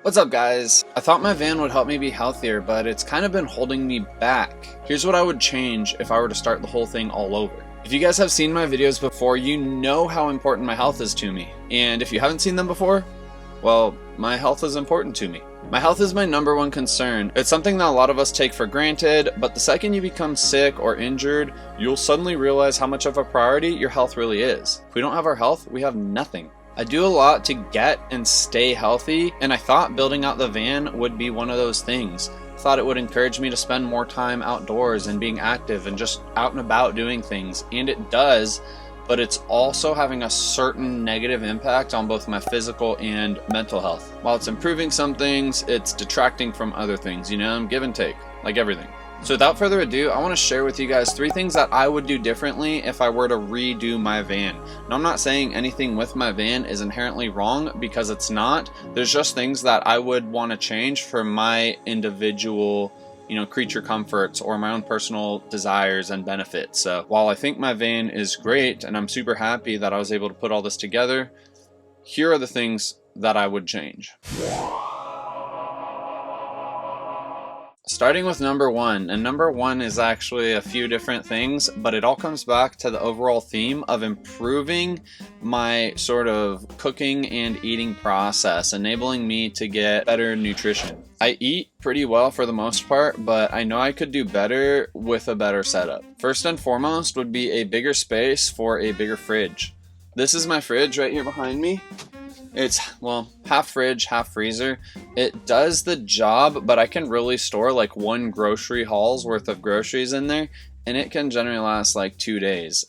What's up, guys? I thought my van would help me be healthier, but it's kind of been holding me back. Here's what I would change if I were to start the whole thing all over. If you guys have seen my videos before, you know how important my health is to me. And if you haven't seen them before, well, my health is important to me. My health is my number one concern. It's something that a lot of us take for granted, but the second you become sick or injured, you'll suddenly realize how much of a priority your health really is. If we don't have our health, we have nothing. I do a lot to get and stay healthy, and I thought building out the van would be one of those things. I thought it would encourage me to spend more time outdoors and being active and just out and about doing things, and it does, but it's also having a certain negative impact on both my physical and mental health. While it's improving some things, it's detracting from other things, give and take, like everything. So without further ado, I want to share with you guys 3 things that I would do differently if I were to redo my van. Now, I'm not saying anything with my van is inherently wrong, because it's not. There's just things that I would want to change for my individual, creature comforts or my own personal desires and benefits. So while I think my van is great and I'm super happy that I was able to put all this together, here are the things that I would change. Starting with number 1, and number 1 is actually a few different things, but it all comes back to the overall theme of improving my sort of cooking and eating process, enabling me to get better nutrition. I eat pretty well for the most part, but I know I could do better with a better setup. First and foremost would be a bigger space for a bigger fridge. This is my fridge right here behind me. It's, half fridge, half freezer. It does the job, but I can really store like 1 grocery haul's worth of groceries in there, and it can generally last like 2 days.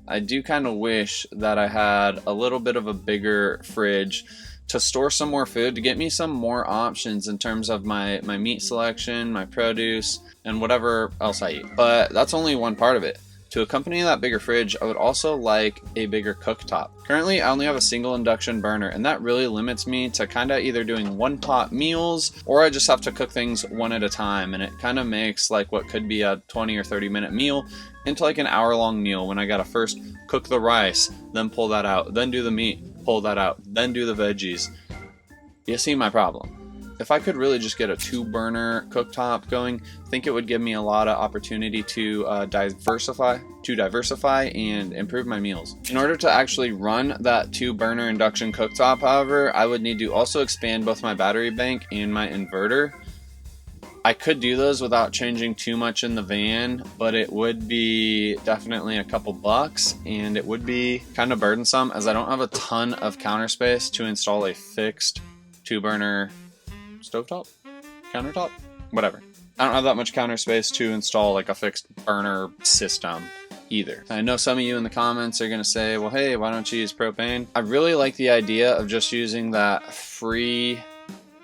I do kind of wish that I had a little bit of a bigger fridge to store some more food, to get me some more options in terms of my meat selection, my produce, and whatever else I eat. But that's only one part of it. To accompany that bigger fridge, I would also like a bigger cooktop. Currently, I only have a single induction burner, and that really limits me to kind of either doing one-pot meals, or I just have to cook things one at a time, and it kind of makes like what could be a 20 or 30-minute meal into like an hour-long meal when I gotta first cook the rice, then pull that out, then do the meat, pull that out, then do the veggies. You see my problem. If I could really just get a 2-burner cooktop going, I think it would give me a lot of opportunity to diversify and improve my meals. In order to actually run that 2-burner induction cooktop, however, I would need to also expand both my battery bank and my inverter. I could do those without changing too much in the van, but it would be definitely a couple bucks, and it would be kind of burdensome as I don't have a ton of counter space to install a fixed 2-burner stovetop, countertop, whatever. I don't have that much counter space to install like a fixed burner system either. I know some of you in the comments are gonna say, well, hey, why don't you use propane? I really like the idea of just using that free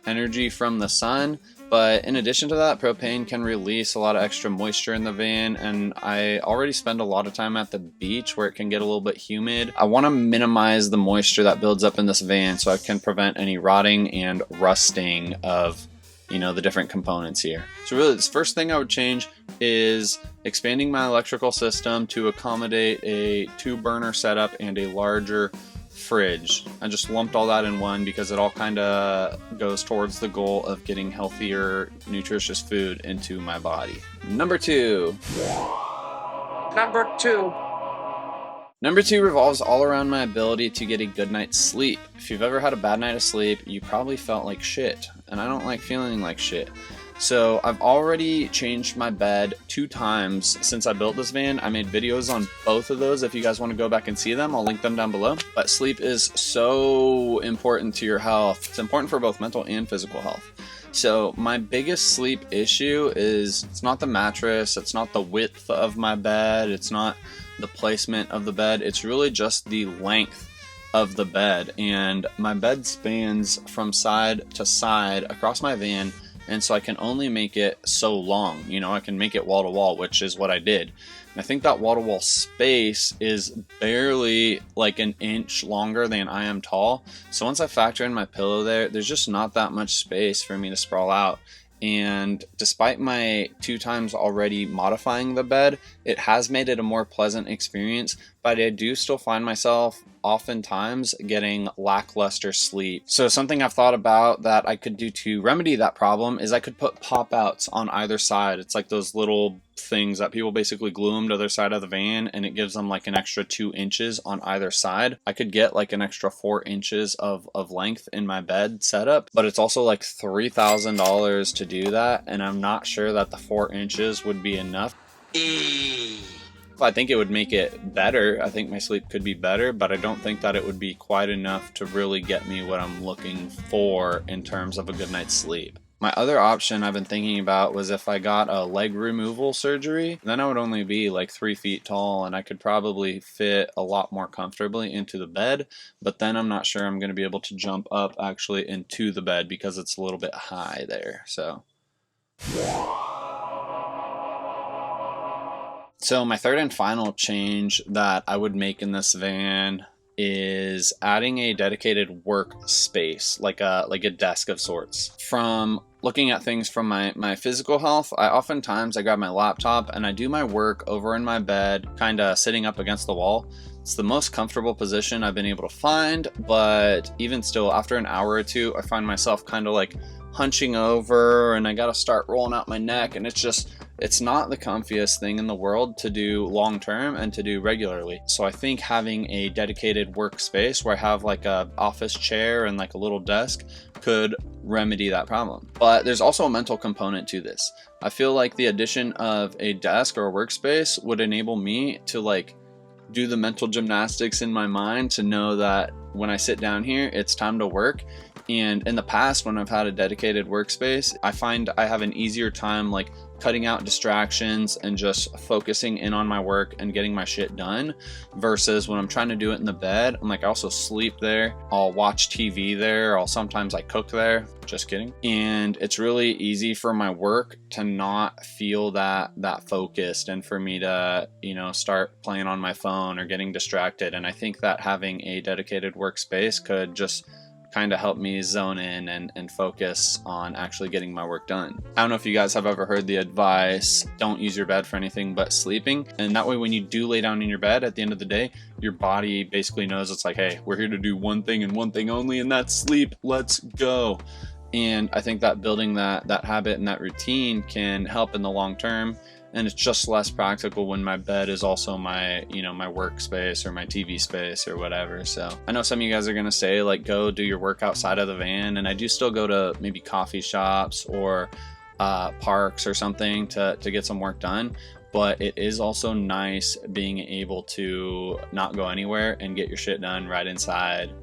energy from the sun, but in addition to that, propane can release a lot of extra moisture in the van, and I already spend a lot of time at the beach where it can get a little bit humid. I want to minimize the moisture that builds up in this van so I can prevent any rotting and rusting of, the different components here. So really, this first thing I would change is expanding my electrical system to accommodate a 2-burner setup and a larger fridge. I just lumped all that in one because it all kind of goes towards the goal of getting healthier, nutritious food into my body. Number 2 revolves all around my ability to get a good night's sleep. If you've ever had a bad night of sleep, you probably felt like shit, and I don't like feeling like shit. So I've already changed my bed 2 times since I built this van. I made videos on both of those. If you guys want to go back and see them, I'll link them down below. But sleep is so important to your health. It's important for both mental and physical health. So my biggest sleep issue is, it's not the mattress, it's not the width of my bed, it's not the placement of the bed, it's really just the length of the bed. And my bed spans from side to side across my van, and so I can only make it so long. I can make it wall to wall, which is what I did. And I think that wall to wall space is barely like an inch longer than I am tall. So once I factor in my pillow there's just not that much space for me to sprawl out. And despite my 2 times already modifying the bed, it has made it a more pleasant experience, but I do still find myself oftentimes getting lackluster sleep. So something I've thought about that I could do to remedy that problem is I could put pop outs on either side. It's like those little things that people basically glue them to their side of the van, and it gives them like an extra 2 inches on either side. I could get like an extra 4 inches of length in my bed setup, but it's also like $3,000 to do that, and I'm not sure that the 4 inches would be enough. I think it would make it better. I think my sleep could be better, but I don't think that it would be quite enough to really get me what I'm looking for in terms of a good night's sleep. My other option I've been thinking about was if I got a leg removal surgery, then I would only be like 3 feet tall and I could probably fit a lot more comfortably into the bed, but then I'm not sure I'm going to be able to jump up actually into the bed because it's a little bit high there. So my third and final change that I would make in this van is adding a dedicated workspace, like a desk of sorts. From looking at things from my physical health, I grab my laptop and I do my work over in my bed, kind of sitting up against the wall. It's the most comfortable position I've been able to find, but even still, after an hour or two, I find myself kind of like hunching over and I gotta start rolling out my neck, and it's not the comfiest thing in the world to do long term and to do regularly. So I think having a dedicated workspace where I have like a office chair and like a little desk could remedy that problem. But there's also a mental component to this. I feel like the addition of a desk or a workspace would enable me to like do the mental gymnastics in my mind to know that when I sit down here, it's time to work. And in the past, when I've had a dedicated workspace, I find I have an easier time like cutting out distractions and just focusing in on my work and getting my shit done, versus when I'm trying to do it in the bed, I'm like, I also sleep there, I'll watch TV there, sometimes I cook there, just kidding. And it's really easy for my work to not feel that focused, and for me to, start playing on my phone or getting distracted. And I think that having a dedicated workspace could just kind of help me zone in and focus on actually getting my work done. I don't know if you guys have ever heard the advice, don't use your bed for anything but sleeping. And that way, when you do lay down in your bed at the end of the day, your body basically knows it's like, hey, we're here to do one thing and one thing only, and that's sleep. Let's go. And I think that building that habit and that routine can help in the long term. And it's just less practical when my bed is also my, my workspace or my TV space or whatever. So I know some of you guys are going to say like, go do your work outside of the van. And I do still go to maybe coffee shops or parks or something to get some work done. But it is also nice being able to not go anywhere and get your shit done right inside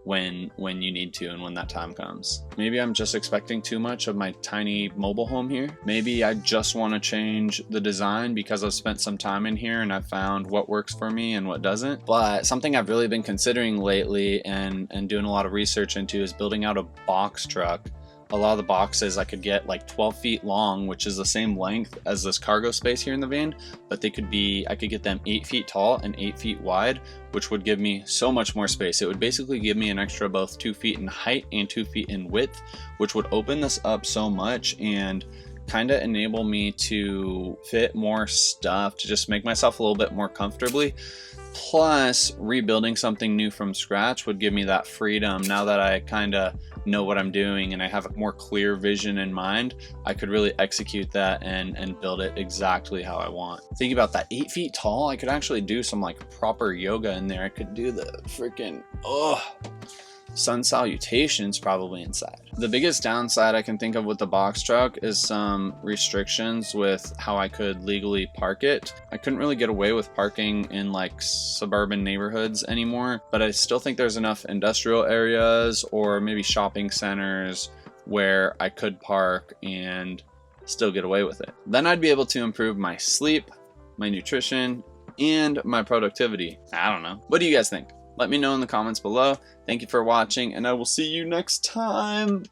when you need to and when that time comes. Maybe I'm just expecting too much of my tiny mobile home here. Maybe I just want to change the design because I've spent some time in here and I've found what works for me and what doesn't. But something I've really been considering lately and doing a lot of research into is building out a box truck. A lot of the boxes I could get like 12 feet long, which is the same length as this cargo space here in the van, but I could get them 8 feet tall and 8 feet wide, which would give me so much more space. It would basically give me an extra both 2 feet in height and 2 feet in width, which would open this up so much and kind of enable me to fit more stuff, to just make myself a little bit more comfortably. Plus, rebuilding something new from scratch would give me that freedom. Now that I kind of know what I'm doing and I have a more clear vision in mind, I could really execute that and build it exactly how I want. Think about that, 8 feet tall. I could actually do some like proper yoga in there. I could do the freaking sun salutations probably inside. The biggest downside I can think of with the box truck is some restrictions with how I could legally park it. I couldn't really get away with parking in like suburban neighborhoods anymore, but I still think there's enough industrial areas or maybe shopping centers where I could park and still get away with it. Then I'd be able to improve my sleep, my nutrition, and my productivity. I don't know. What do you guys think? Let me know in the comments below. Thank you for watching, and I will see you next time.